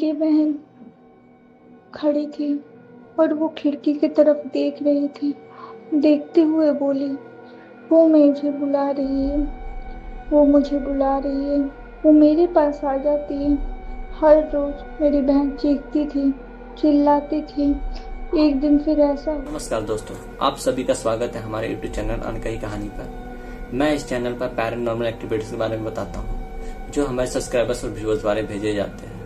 मेरी बहन खड़ी थी और वो खिड़की की तरफ देख रही थी। देखते हुए बोली, वो मुझे बुला रही है, वो मुझे बुला रही है, वो मेरे पास आ जाती है। हर रोज मेरी बहन चीखती थी, चिल्लाती थी। एक दिन फिर ऐसा हुआ। नमस्कार दोस्तों, आप सभी का स्वागत है हमारे YouTube चैनल अनकही कहानी पर। मैं इस चैनल पर पैरानॉर्मल एक्टिविटीज के बारे में बताता हूँ जो हमारे सब्सक्राइबर्स और व्यूअर्स द्वारा भेजे जाते हैं।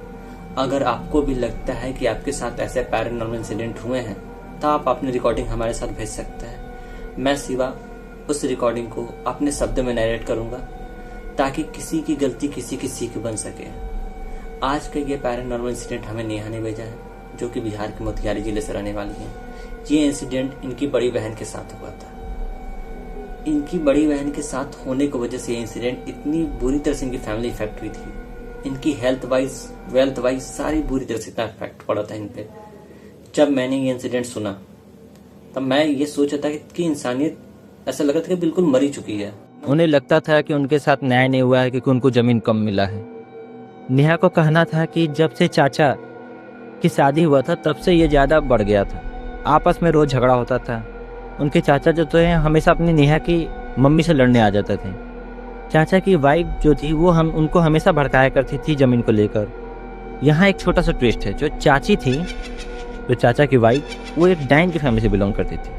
अगर आपको भी लगता है कि आपके साथ ऐसे पैरानॉर्मल इंसिडेंट हुए हैं तो आप अपनी रिकॉर्डिंग हमारे साथ भेज सकते हैं। मैं शिवा उस रिकॉर्डिंग को अपने शब्द में नरेट करूंगा ताकि किसी की गलती किसी की सीख बन सके। आज का ये पैरानॉर्मल इंसिडेंट हमें नेहा ने भेजा है, जो कि बिहार के मोतिहारी जिले से रहने वाली है। ये इंसिडेंट इनकी बड़ी बहन के साथ हुआ था। इनकी बड़ी बहन के साथ होने की वजह से ये इंसिडेंट इतनी बुरी तरह से इनकी फैमिली इफेक्ट हुई थी। इनकी हेल्थ वाइज, वेल्थ वाइज सारी बुरी तरह से इतना इफेक्ट पड़ा था इन पे। जब मैंने ये इंसिडेंट सुना तब मैं ये सोचा था कि इंसानियत ऐसा लगा था कि बिल्कुल मरी चुकी है। उन्हें लगता था कि उनके साथ न्याय नहीं हुआ है क्योंकि उनको जमीन कम मिला है। नेहा को कहना था कि जब से चाचा की शादी हुआ था तब से ये ज़्यादा बढ़ गया था। आपस में रोज़ झगड़ा होता था। उनके चाचा जो थे हमेशा अपनी नेहा की मम्मी से लड़ने आ जाते थे। चाचा की वाइफ जो थी वो उनको हमेशा भड़काया करती थी ज़मीन को लेकर। यहाँ एक छोटा सा ट्विस्ट है। जो चाची थी, जो चाचा की वाइफ, वो एक डाइन की फैमिली से बिलोंग करती थी।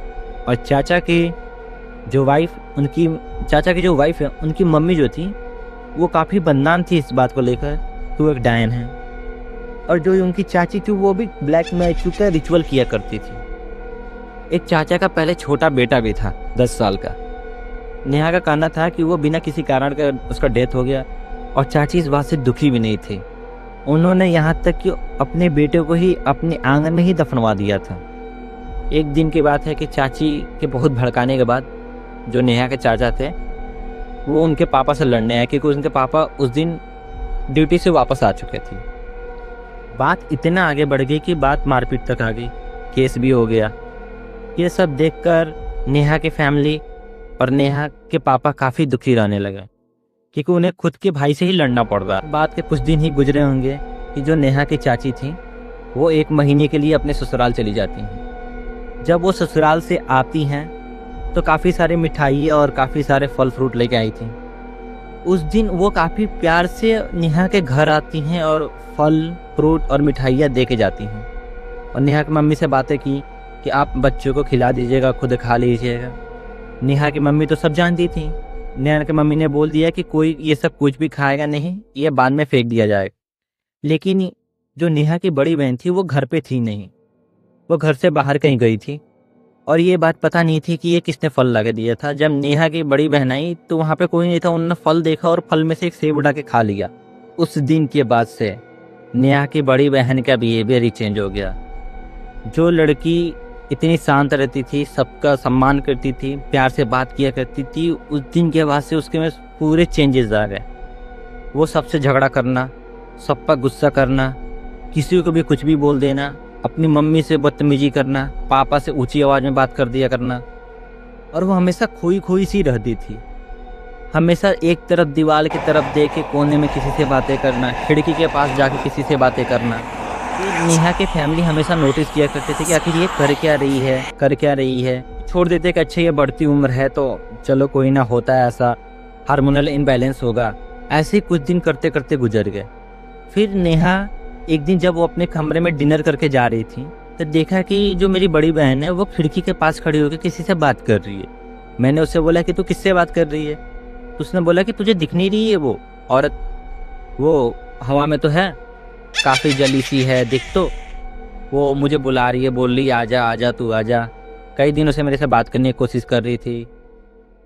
और चाचा की जो वाइफ है, उनकी मम्मी जो थी वो काफ़ी बदनाम थी इस बात को लेकर कि वो एक डायन है। और जो उनकी चाची थी वो भी ब्लैक मैजिक का रिचुअल किया करती थी। एक चाचा का पहले छोटा बेटा भी था 10 साल का। नेहा का कहना था कि वो बिना किसी कारण का उसका डेथ हो गया और चाची इस बात से दुखी भी नहीं थी। उन्होंने यहाँ तक कि अपने बेटे को ही अपने आंगन में ही दफनवा दिया था। एक दिन की बात है कि चाची के बहुत भड़काने के बाद जो नेहा के चाचा थे वो उनके पापा से लड़ने आए क्योंकि उनके पापा उस दिन ड्यूटी से वापस आ चुके थे। बात इतना आगे बढ़ गई कि बात मारपीट तक आ गई, केस भी हो गया। ये सब देखकर नेहा की फैमिली और नेहा के पापा काफ़ी दुखी रहने लगे क्योंकि उन्हें खुद के भाई से ही लड़ना पड़ रहा। बात के कुछ दिन ही गुजरे होंगे कि जो नेहा की चाची थी वो 1 महीने के लिए अपने ससुराल चली जाती हैं। जब वो ससुराल से आती हैं तो काफ़ी सारी मिठाई और काफ़ी सारे फल फ्रूट लेके आई थी। उस दिन वो काफ़ी प्यार से नेहा के घर आती हैं और फल फ्रूट और मिठाइयाँ दे के जाती हैं। और नेहा की मम्मी से बातें की कि आप बच्चों को खिला दीजिएगा, खुद खा लीजिएगा। नेहा की मम्मी तो सब जानती थी। नेहा की मम्मी ने बोल दिया कि कोई ये सब कुछ भी खाएगा नहीं, ये बाद में फेंक दिया जाएगा। लेकिन जो नेहा की बड़ी बहन थी वो घर पे थी नहीं, वो घर से बाहर कहीं गई थी। और ये बात पता नहीं थी कि ये किसने फल ला के दिया था। जब नेहा की बड़ी बहन आई तो वहाँ पे कोई नहीं था। उन्होंने फल देखा और फल में से एक सेब उठा के खा लिया। उस दिन के बाद से नेहा की बड़ी बहन का बिहेवियर ही चेंज हो गया। जो लड़की इतनी शांत रहती थी, सबका सम्मान करती थी, प्यार से बात किया करती थी, उस दिन के बाद से उसके में पूरे चेंजेस आ गए। वो सबसे झगड़ा करना, सब पर गुस्सा करना, किसी को भी कुछ भी बोल देना, अपनी मम्मी से बदतमीजी करना, पापा से ऊंची आवाज़ में बात कर दिया करना। और वो हमेशा खोई खोई सी रहती थी। हमेशा एक तरफ दीवार की तरफ देख के कोने में किसी से बातें करना, खिड़की के पास जाके किसी से बातें करना। नेहा के फैमिली हमेशा नोटिस किया करते थे कि आखिर ये कर क्या रही है। छोड़ देते कि अच्छा ये बढ़ती उम्र है तो चलो कोई ना, होता है ऐसा, हार्मोनल इम्बैलेंस होगा। ऐसे कुछ दिन करते करते गुजर गए। फिर नेहा एक दिन जब वो अपने कमरे में डिनर करके जा रही थी तो देखा कि जो मेरी बड़ी बहन है वो खिड़की के पास खड़ी होकर किसी से बात कर रही है। मैंने उससे बोला कि तू किससे बात कर रही है? तो उसने बोला कि तुझे दिख नहीं रही है वो औरत, वो हवा में तो है, काफ़ी जली सी है दिख, तो वो मुझे बुला रही है, बोल रही आजा आजा तू आजा। कई दिनों से मेरे से बात करने की कोशिश कर रही थी।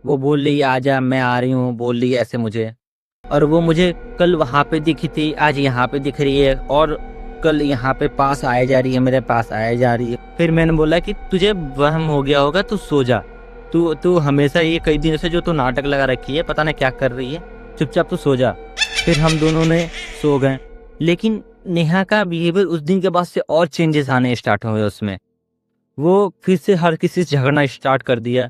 वो बोल रही आजा, मैं आ रही हूँ, बोल रही ऐसे मुझे। और वो मुझे कल वहाँ पे दिखी थी, आज यहाँ पे दिख रही है, और कल यहाँ पे पास आए जा रही है, मेरे पास आए जा रही है। फिर मैंने बोला कि तुझे वहम हो गया होगा, तू सो जा। तू हमेशा ये कई दिनों से जो तू नाटक लगा रखी है, पता नहीं क्या कर रही है, चुपचाप तू सो जा। फिर हम दोनों ने सो गए। लेकिन नेहा का बिहेवियर उस दिन के बाद से और चेंजेस आने स्टार्ट हुए उसमें। वो फिर से हर किसी से झगड़ना स्टार्ट कर दिया।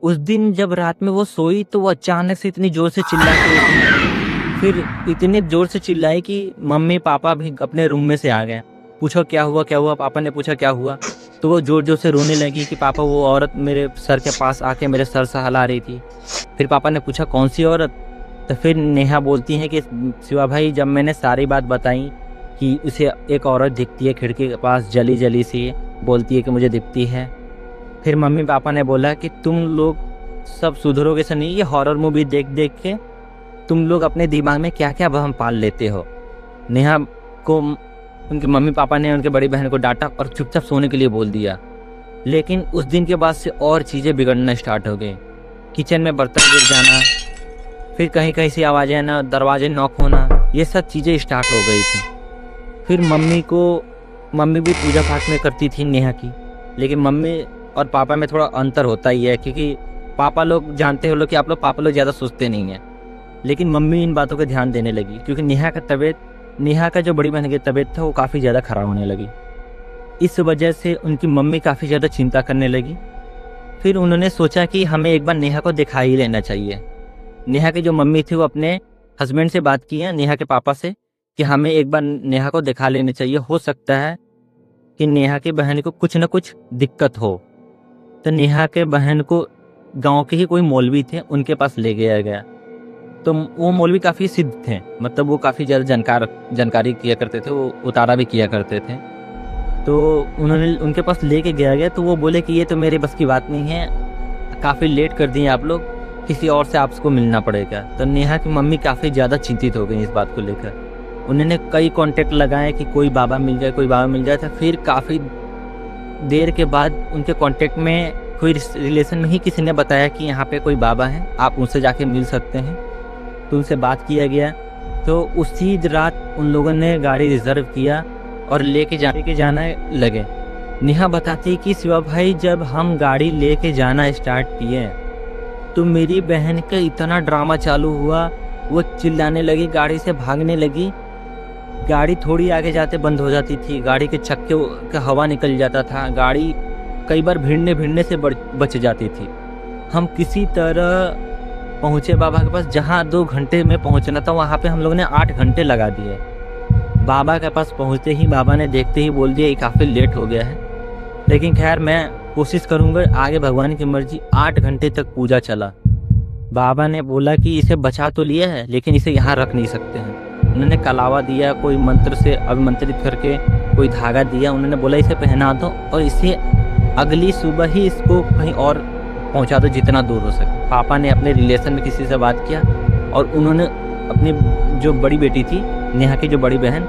उस दिन जब रात में वो सोई तो वो अचानक से इतनी जोर से चिल्ला के उठी फिर इतनी जोर से चिल्लाई कि मम्मी पापा भी अपने रूम में से आ गए। पूछो क्या हुआ क्या हुआ। पापा ने पूछा क्या हुआ, तो वो जोर जोर से रोने लगी कि पापा वो औरत मेरे सर के पास आके मेरे सर से हिला रही थी। फिर पापा ने पूछा कौन सी औरत, तो फिर नेहा बोलती है कि शिवा भाई जब मैंने सारी बात बताई कि उसे एक औरत दिखती है खिड़की के पास जली जली सी, बोलती है कि मुझे दिखती है। फिर मम्मी पापा ने बोला कि तुम लोग सब सुधरोगे से नहीं, ये हॉरर मूवी देख देख के तुम लोग अपने दिमाग में क्या क्या वहम पाल लेते हो। नेहा को उनके मम्मी पापा ने उनके बड़ी बहन को डांटा और चुपचाप सोने के लिए बोल दिया। लेकिन उस दिन के बाद से और चीज़ें बिगड़ना स्टार्ट हो गई। किचन में बर्तन गिर जाना, फिर कहीं कहीं से आवाज़ें आना, दरवाजे नॉक होना, ये सब चीज़ें स्टार्ट हो गई थी। फिर मम्मी भी पूजा पाठ में करती थी नेहा की, लेकिन मम्मी और पापा में थोड़ा अंतर होता ही है, क्योंकि पापा लोग जानते हो लोग कि आप लोग पापा लोग ज़्यादा सोचते नहीं हैं। लेकिन मम्मी इन बातों का ध्यान देने लगी, क्योंकि नेहा का जो बड़ी बहन की तबीयत था वो काफ़ी ज़्यादा ख़राब होने लगी। इस वजह से उनकी मम्मी काफ़ी ज़्यादा चिंता करने लगी। फिर उन्होंने सोचा कि हमें एक बार नेहा को दिखा ही लेना चाहिए। नेहा की जो मम्मी थी वो अपने हस्बैंड से बात की है, नेहा के पापा से, कि हमें एक बार नेहा को दिखा लेना चाहिए, हो सकता है कि नेहा की बहन को कुछ न कुछ दिक्कत हो। तो नेहा के बहन को गांव के ही कोई मौलवी थे, उनके पास ले गया। तो वो मौलवी काफ़ी सिद्ध थे, मतलब वो काफ़ी ज़्यादा जानकारी किया करते थे, वो उतारा भी किया करते थे। तो उन्होंने उनके पास लेके गया तो वो बोले कि ये तो मेरे बस की बात नहीं है, काफ़ी लेट कर दिए आप लोग, किसी और से आपको मिलना पड़ेगा। तो नेहा की मम्मी काफ़ी ज़्यादा चिंतित हो गई इस बात को लेकर। उन्होंने कई कॉन्टेक्ट लगाए कि कोई बाबा मिल जाए। तो फिर काफ़ी देर के बाद उनके कॉन्टेक्ट में कोई रिलेशन में ही किसी ने बताया कि यहाँ पे कोई बाबा हैं, आप उनसे जाके मिल सकते हैं। तो उनसे बात किया गया। तो उसी रात उन लोगों ने गाड़ी रिजर्व किया और लेके जाना लगे। नेहा बताती कि शिवा भाई जब हम गाड़ी लेके जाना स्टार्ट किए तो मेरी बहन का इतना ड्रामा चालू हुआ, वो चिल्लाने लगी, गाड़ी से भागने लगी। गाड़ी थोड़ी आगे जाते बंद हो जाती थी, गाड़ी के चक्के का हवा निकल जाता था, गाड़ी कई बार भिड़ने से बच जाती थी। हम किसी तरह पहुँचे बाबा के पास, जहाँ 2 घंटे में पहुँचना था वहाँ पे हम लोगों ने 8 घंटे लगा दिए। बाबा के पास पहुँचते ही बाबा ने देखते ही बोल दिया ये काफ़ी लेट हो गया है। लेकिन खैर मैं कोशिश करूँगा, आगे भगवान की मर्जी। 8 घंटे तक पूजा चला। बाबा ने बोला कि इसे बचा तो लिया है लेकिन इसे यहाँ रख नहीं सकते हैं। उन्होंने कलावा दिया, कोई मंत्र से अभिमंत्रित करके कोई धागा दिया। उन्होंने बोला इसे पहना दो और इसे अगली सुबह ही इसको कहीं और पहुंचा दो जितना दूर हो सके। पापा ने अपने रिलेशन में किसी से बात किया और उन्होंने अपनी जो बड़ी बेटी थी, नेहा की जो बड़ी बहन,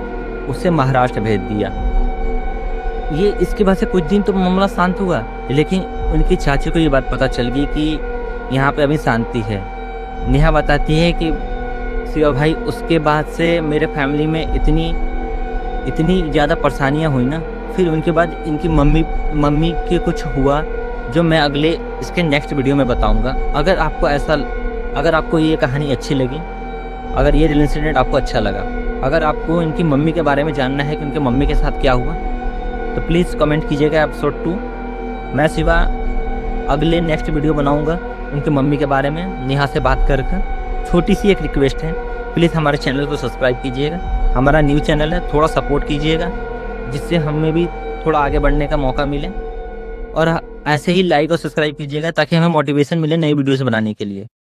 उससे महाराष्ट्र भेज दिया। ये इसके बाद से कुछ दिन तो मामला शांत हुआ, लेकिन उनकी चाची को ये बात पता चल गई कि यहाँ पे अभी शांति है। नेहा बताती है कि शिवा भाई उसके बाद से मेरे फैमिली में इतनी ज़्यादा परेशानियाँ हुई ना, फिर उनके बाद इनकी मम्मी के कुछ हुआ जो मैं अगले इसके नेक्स्ट वीडियो में बताऊंगा। अगर आपको ये कहानी अच्छी लगी, अगर ये इंसिडेंट आपको अच्छा लगा, अगर आपको इनकी मम्मी के बारे में जानना है कि उनके मम्मी के साथ क्या हुआ, तो प्लीज़ कमेंट कीजिएगा एपिसोड 2। मैं सिवा अगले नेक्स्ट वीडियो बनाऊंगा उनकी मम्मी के बारे में, नेहा से बात कर। छोटी सी एक रिक्वेस्ट है, प्लीज़ हमारे चैनल को सब्सक्राइब कीजिएगा। हमारा न्यू चैनल है, थोड़ा सपोर्ट कीजिएगा जिससे हमें भी थोड़ा आगे बढ़ने का मौका मिले। और ऐसे ही लाइक और सब्सक्राइब कीजिएगा ताकि हमें मोटिवेशन मिले नई वीडियोस बनाने के लिए।